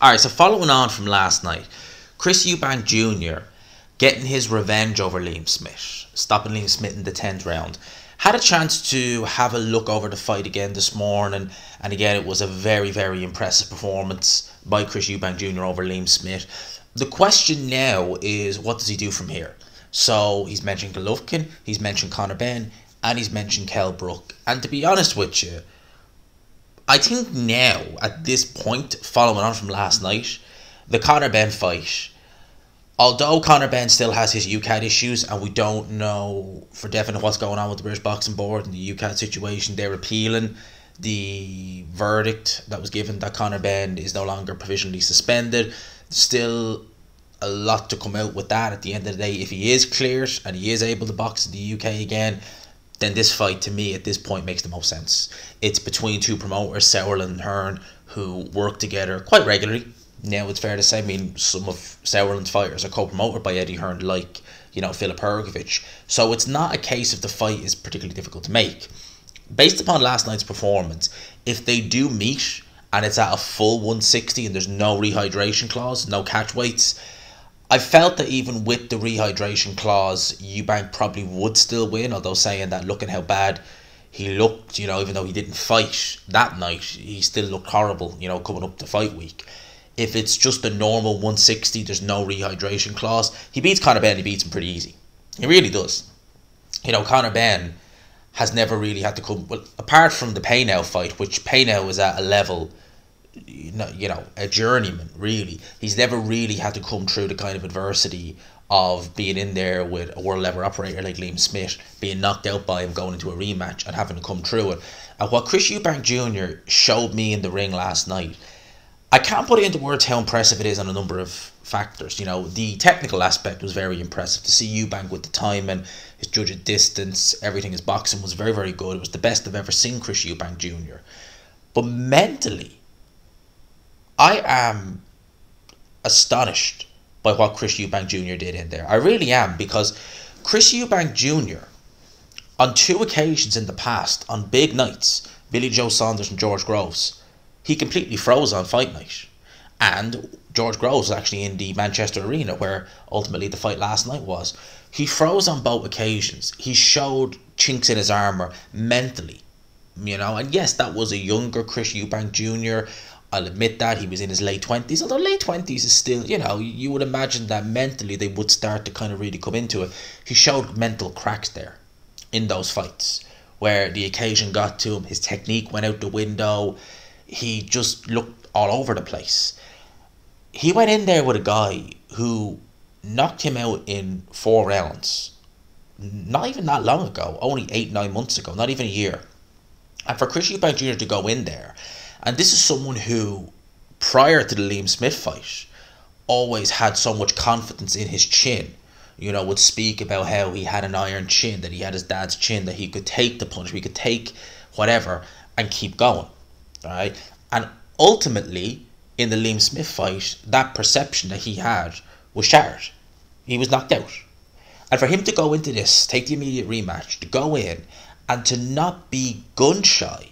Alright, so following on from last night, Chris Eubank Jr. getting his revenge over Liam Smith, stopping Liam Smith in the 10th round. Had a chance to have a look over the fight again this morning, and again it was a very, very impressive performance by Chris Eubank Jr. over Liam Smith. The question now is, what does he do from here? So he's mentioned Golovkin, he's mentioned Conor Benn, and he's mentioned Kell Brook. And to be honest with you, I think now, at this point, following on from last night, the Conor Benn fight, although Conor Benn still has his UCAD issues, and we don't know for definite what's going on with the British Boxing Board and the UCAD situation, they're appealing the verdict that was given that Conor Benn is no longer provisionally suspended. Still a lot to come out with that at the end of the day. If he is cleared and he is able to box in the UK again, then this fight, to me, at this point, makes the most sense. It's between two promoters, Sauerland and Hearn, who work together quite regularly. Now, it's fair to say, I mean, some of Sauerland's fighters are co-promoted by Eddie Hearn, like, you know, Filip Hrgovic. So it's not a case of the fight is particularly difficult to make. Based upon last night's performance, if they do meet and it's at a full 160 and there's no rehydration clause, no catch weights, I felt that even with the rehydration clause, Eubank probably would still win, although saying that, looking how bad he looked, you know, even though he didn't fight that night, he still looked horrible, you know, coming up to fight week. If it's just a normal 160, there's no rehydration clause, he beats Conor Benn, he beats him pretty easy. He really does. You know, Conor Benn has never really had to come, well, apart from the Paynow fight, which Paynow was at a level, you know, a journeyman, really. He's never really had to come through the kind of adversity of being in there with a world level operator like Liam Smith, being knocked out by him going into a rematch and having to come through it. And what Chris Eubank Jr. showed me in the ring last night, I can't put it into words how impressive it is on a number of factors. You know, the technical aspect was very impressive. To see Eubank with the time and his judge at distance, everything, his boxing was very, very good. It was the best I've ever seen Chris Eubank Jr. But mentally, I am astonished by what Chris Eubank Jr. did in there. I really am, because Chris Eubank Jr., on two occasions in the past, on big nights, Billy Joe Saunders and George Groves, he completely froze on fight night. And George Groves was actually in the Manchester Arena, where ultimately the fight last night was. He froze on both occasions. He showed chinks in his armour mentally, you know. And yes, that was a younger Chris Eubank Jr., I'll admit that. He was in his late 20s, although late 20s is still, you know, you would imagine that mentally they would start to kind of really come into it. He showed mental cracks there in those fights, where the occasion got to him, his technique went out the window, he just looked all over the place. He went in there with a guy who knocked him out in 4 rounds, not even that long ago, only 8-9 months ago, not even a year. And for Chris Eubank Jr. to go in there, and this is someone who, prior to the Liam Smith fight, always had so much confidence in his chin. You know, would speak about how he had an iron chin, that he had his dad's chin, that he could take the punch, he could take whatever and keep going. Right? And ultimately, in the Liam Smith fight, that perception that he had was shattered. He was knocked out. And for him to go into this, take the immediate rematch, to go in and to not be gun shy,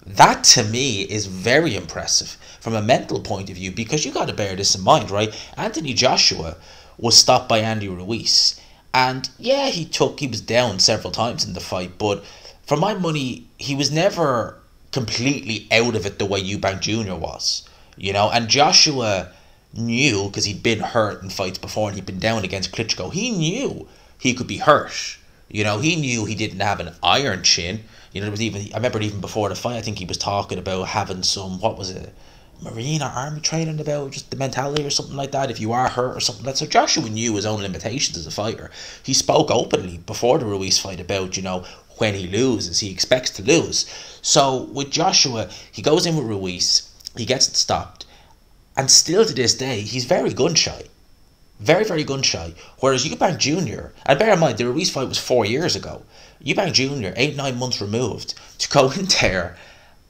that to me is very impressive from a mental point of view, because you got to bear this in mind, right? Anthony Joshua was stopped by Andy Ruiz, and yeah, he was down several times in the fight, but for my money, he was never completely out of it the way Eubank Jr. was, you know. And Joshua knew, because he'd been hurt in fights before and he'd been down against Klitschko, he knew he could be hurt. You know, he knew he didn't have an iron chin. You know, there was even, I remember even before the fight, I think he was talking about having some, what was it, Marine or Army training, about just the mentality or something like that, if you are hurt or something like that. So Joshua knew his own limitations as a fighter. He spoke openly before the Ruiz fight about, you know, when he loses, he expects to lose. So with Joshua, he goes in with Ruiz, he gets it stopped, and still to this day, he's very gun shy. Very, very gun shy. Whereas Eubank Jr., and bear in mind, the Ruiz fight was 4 years ago. Eubank Jr., 8-9 months removed, to go in there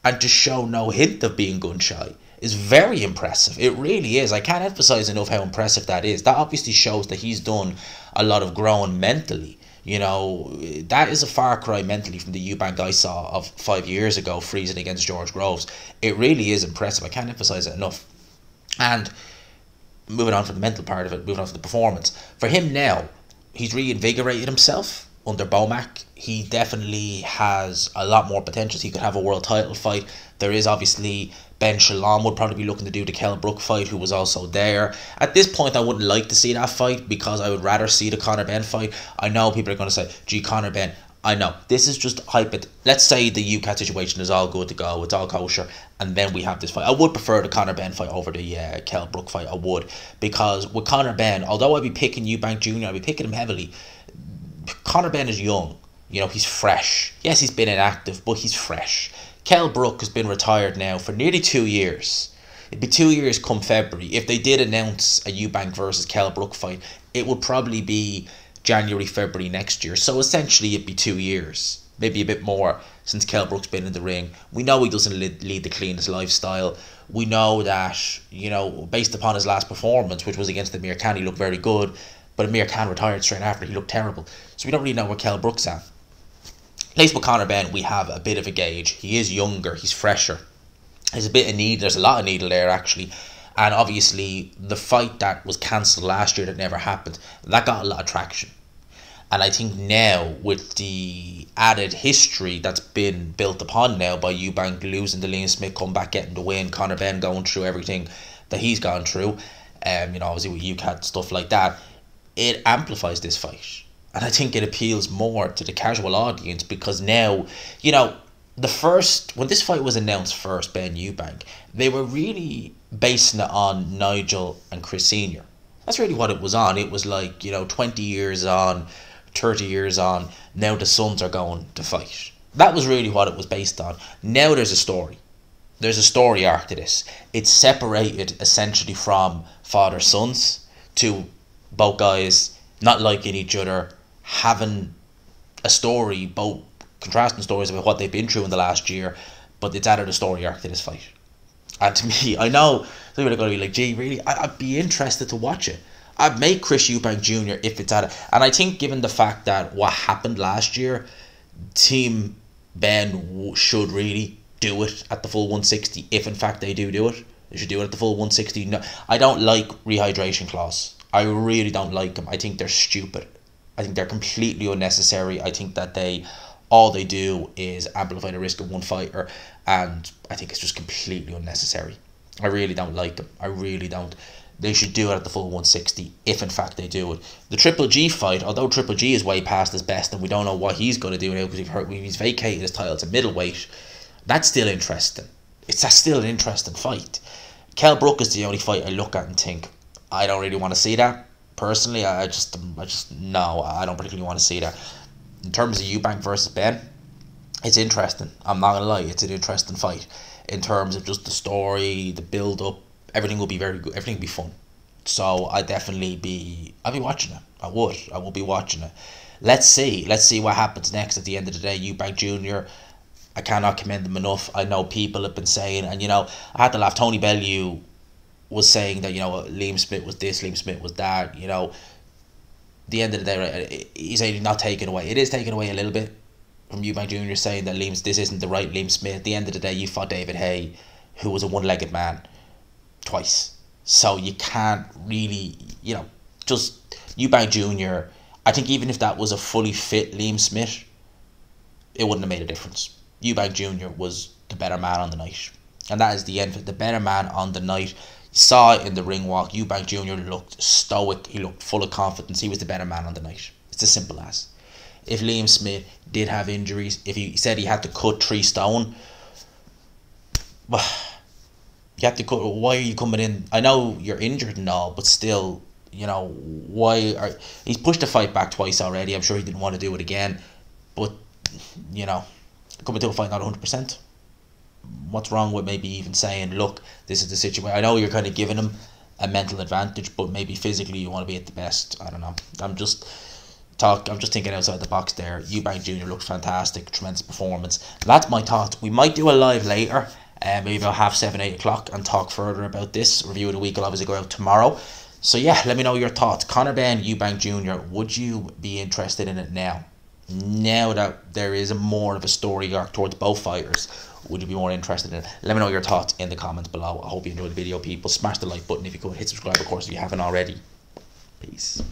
and to show no hint of being gun shy is very impressive. It really is. I can't emphasize enough how impressive that is. That obviously shows that he's done a lot of growing mentally. You know, that is a far cry mentally from the Eubank I saw of 5 years ago, freezing against George Groves. It really is impressive. I can't emphasize it enough. And moving on from the mental part of it, moving on to the performance, for him now, he's reinvigorated himself under Bomac. He definitely has a lot more potential. He could have a world title fight. There is obviously Ben Shalom would probably be looking to do the Kell Brook fight, who was also there. At this point, I wouldn't like to see that fight because I would rather see the Conor Benn fight. I know people are going to say, gee, Conor Benn. I know. This is just hype. Let's say the UCAT situation is all good to go. It's all kosher. And then we have this fight. I would prefer the Conor Benn fight over the Kell Brook fight. I would. Because with Conor Benn, although I'd be picking Eubank Jr., I'd be picking him heavily. Conor Benn is young. You know, he's fresh. Yes, he's been inactive, but he's fresh. Kell Brook has been retired now for nearly 2 years. It'd be 2 years come February. If they did announce a Eubank versus Kell Brook fight, it would probably be January, February next year. So essentially it'd be 2 years. Maybe a bit more since Kell Brook's been in the ring. We know he doesn't lead the cleanest lifestyle. We know that, you know, based upon his last performance, which was against Amir Khan, he looked very good. But Amir Khan retired straight after. He looked terrible. So we don't really know where Kell Brook's at. At least with Conor Benn, we have a bit of a gauge. He is younger. He's fresher. There's a bit of needle. There's a lot of needle there, actually. And obviously, the fight that was cancelled last year that never happened, that got a lot of traction. And I think now, with the added history that's been built upon now by Eubank losing to Liam Smith, come back getting the win, Conor Benn going through everything that he's gone through, you know, obviously with UCAT, stuff like that, it amplifies this fight. And I think it appeals more to the casual audience because now, you know, when this fight was announced first, Benn Eubank, they were really basing it on Nigel and Chris Sr. That's really what it was on. It was like, you know, 20 years on, 30 years on, now the sons are going to fight. That was really what it was based on. Now there's a story. There's a story arc to this. It's separated essentially from father-sons to both guys not liking each other, having a story, both contrasting stories about what they've been through in the last year, but it's added a story arc to this fight. And to me, I know some people are going to be like, gee, really? I'd be interested to watch it. I'd make Chris Eubank Jr. if it's added. And I think given the fact that what happened last year, Team Benn should really do it at the full 160. If in fact they do it, they should do it at the full 160. No, I don't like rehydration clause. I really don't like them. I think they're stupid. I think they're completely unnecessary. I think that all they do is amplify the risk of one fighter, and I think it's just completely unnecessary. I really don't like them. I really don't. They should do it at the full 160 if in fact they do it. The Triple G fight, although Triple G is way past his best and we don't know what he's going to do now because he's vacated his title to middleweight, that's still interesting. That's still an interesting fight. Kell Brook is the only fight I look at and think, I don't really want to see that. Personally, I don't particularly want to see that. In terms of Eubank versus Benn, it's interesting. I'm not going to lie, it's an interesting fight. In terms of just the story, the build-up, everything will be very good. Everything will be fun. So I'll be watching it. I will be watching it. Let's see what happens next at the end of the day. Eubank Jr., I cannot commend him enough. I know people have been saying, and you know, I had to laugh. Tony Bellew was saying that, you know, Liam Smith was this, Liam Smith was that, you know. The end of the day, right, he's saying not taken away. It is taken away a little bit from Eubank Jr. saying that this isn't the right Liam Smith. At the end of the day, you fought David Haye, who was a one-legged man, twice. So you can't really, you know, just Eubank Jr., I think even if that was a fully fit Liam Smith, it wouldn't have made a difference. Eubank Jr. was the better man on the night. And that is the end of it. The better man on the night. You saw it in the ring walk. Eubank Jr. looked stoic. He looked full of confidence. He was the better man on the night. It's as simple as. If Liam Smith did have injuries, if he said he had to cut 3 stone, you have to cut. Why are you coming in? I know you're injured and all, but still, you know, he's pushed the fight back twice already. I'm sure he didn't want to do it again, but you know, coming to a fight not 100%. What's wrong with maybe even saying, look, this is the situation? I know you're kind of giving him a mental advantage, but maybe physically you want to be at the best. I don't know. I'm just thinking outside the box there. Eubank Jr. looked fantastic, tremendous performance. That's my thoughts. We might do a live later, maybe about 7:30, 8 o'clock, and talk further about this. Review of the week will obviously go out tomorrow. So yeah, let me know your thoughts. Conor Benn, Eubank Jr., would you be interested in it now? now that there is a more of a story arc towards both fighters, would you be more interested in it? Let me know your thoughts in the comments below. I hope you enjoyed the video, people. Smash the like button if you could. Hit subscribe, of course, if you haven't already. Peace.